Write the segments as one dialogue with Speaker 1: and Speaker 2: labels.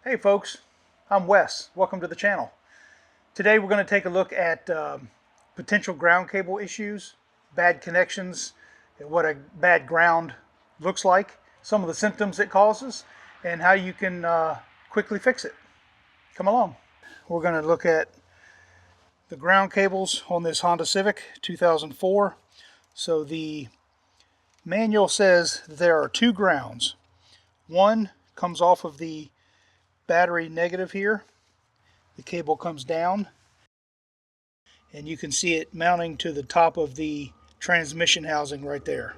Speaker 1: Hey folks, I'm Wes. Welcome to the channel. Today we're going to take a look at potential ground cable issues, bad connections, what a bad ground looks like, some of the symptoms it causes, and how you can quickly fix it. Come along. We're going to look at the ground cables on this Honda Civic 2004. So the manual says there are two grounds. One comes off of the battery negative here. The cable comes down and you can see it mounting to the top of the transmission housing right there.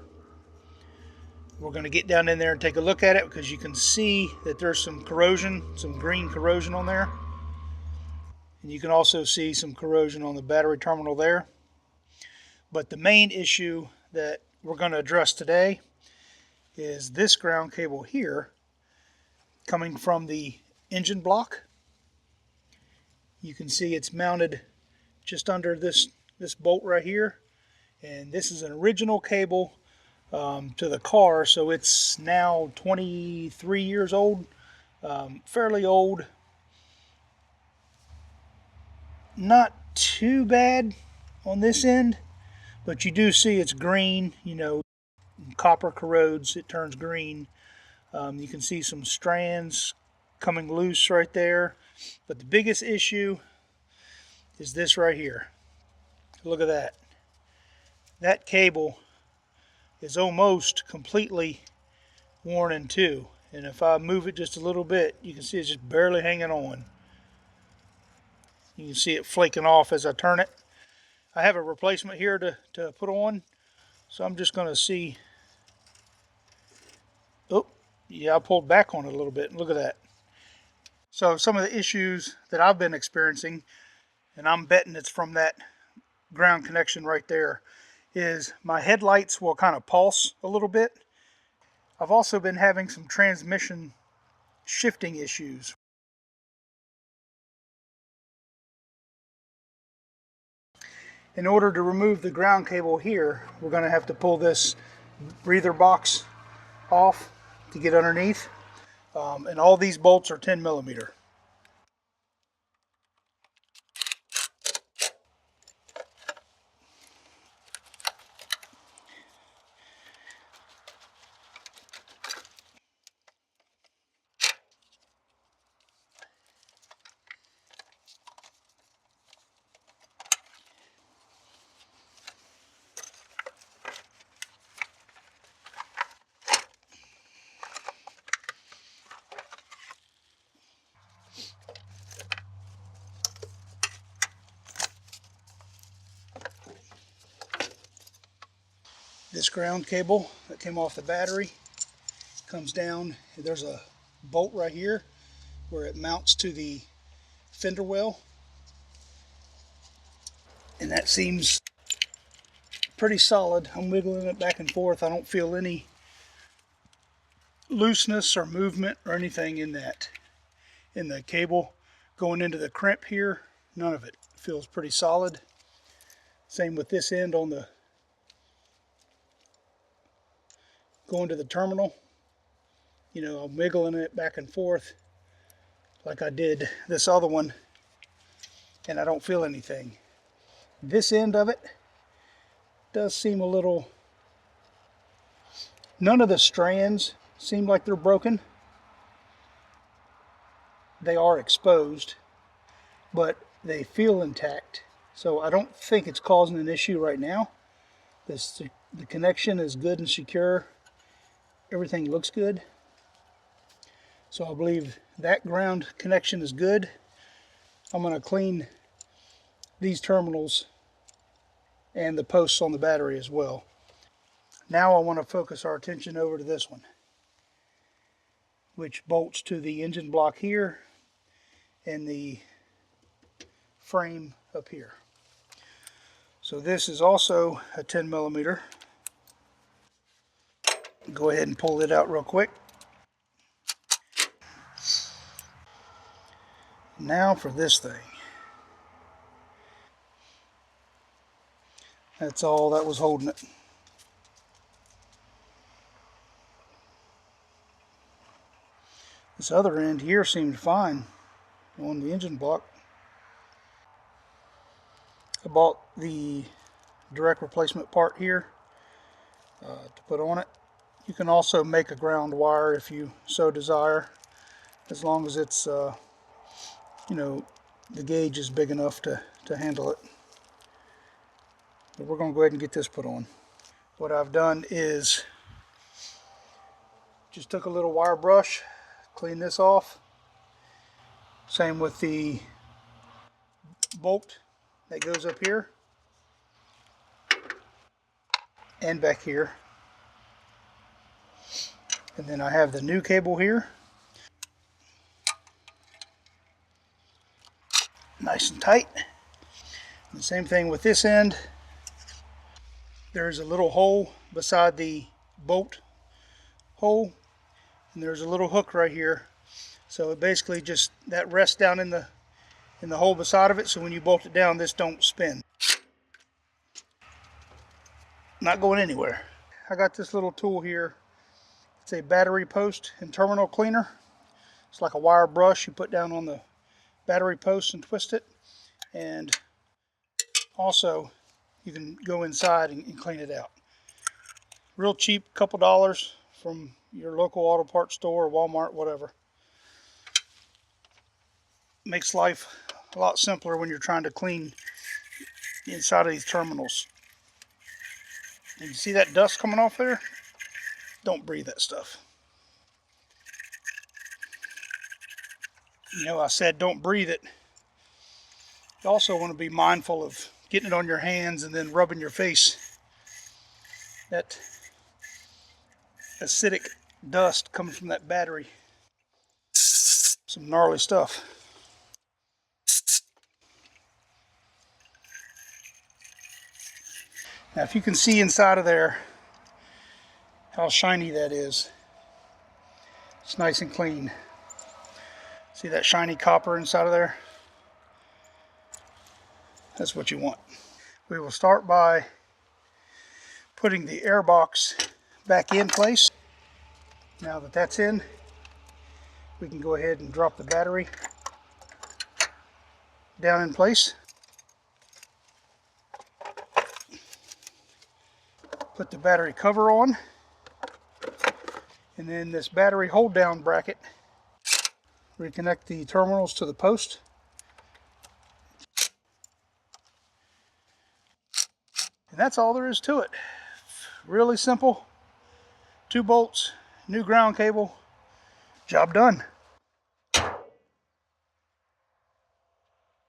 Speaker 1: We're going to get down in there and take a look at it because you can see that there's some corrosion, some green corrosion on there. And you can also see some corrosion on the battery terminal there. But the main issue that we're going to address today is this ground cable here coming from the engine block. You can see it's mounted just under this bolt right here, and this is an original cable to the car, so it's now 23 years old, fairly old. Not too bad on this end, but you do see it's green. You know, copper corrodes, it turns green. You can see some strands coming loose right there, but the biggest issue is this right here. Look at that. That cable is almost completely worn in two, and if I move it just a little bit, you can see it's just barely hanging on. You can see it flaking off as I turn it. I have a replacement here to put on, so I'm just going to see. Oh, yeah, I pulled back on it a little bit. Look at that. So some of the issues that I've been experiencing, and I'm betting it's from that ground connection right there, is my headlights will kind of pulse a little bit. I've also been having some transmission shifting issues. In order to remove the ground cable here, we're going to have to pull this breather box off to get underneath. And all these bolts are 10 millimeter. This ground cable that came off the battery comes down. There's a bolt right here where it mounts to the fender well, and that seems pretty solid. I'm wiggling it back and forth. I don't feel any looseness or movement or anything in the cable going into the crimp here. None of it. Feels pretty solid. Same with this end on the going to the terminal. You know, I'm wiggling it back and forth like I did this other one, and I don't feel anything. This end of it does seem a little, none of the strands seem like they're broken. They are exposed, but they feel intact. So I don't think it's causing an issue right now. The connection is good and secure. Everything looks good. So I believe that ground connection is good. I'm going to clean these terminals and the posts on the battery as well. Now I want to focus our attention over to this one, which bolts to the engine block here and the frame up here. So this is also a 10 millimeter. Go ahead and pull it out real quick. Now for this thing. That's all that was holding it. This other end here seemed fine on the engine block. I bought the direct replacement part here to put on it. You can also make a ground wire if you so desire, as long as it's you know, the gauge is big enough to handle it. But we're going to go ahead and get this put on. What I've done is just took a little wire brush, clean this off. Same with the bolt that goes up here and back here. And then I have the new cable here. Nice and tight. And the same thing with this end. There's a little hole beside the bolt hole, and there's a little hook right here. So it basically just, that rests down in the hole beside of it, so when you bolt it down, this don't spin. Not going anywhere. I got this little tool here. It's a battery post and terminal cleaner. It's like a wire brush you put down on the battery post and twist it. And also you can go inside and clean it out. Real cheap, couple dollars from your local auto parts store or Walmart, whatever. Makes life a lot simpler when you're trying to clean the inside of these terminals. And you see that dust coming off there? Don't breathe that stuff. You know, I said don't breathe it. You also want to be mindful of getting it on your hands and then rubbing your face. That acidic dust coming from that battery. Some gnarly stuff. Now if you can see inside of there how shiny that is. It's nice and clean. See that shiny copper inside of there? That's what you want. We will start by putting the air box back in place. Now that that's in, we can go ahead and drop the battery down in place. Put the battery cover on, and then this battery hold down bracket. Reconnect the terminals to the post. And that's all there is to it. Really simple. 2 bolts, new ground cable, job done.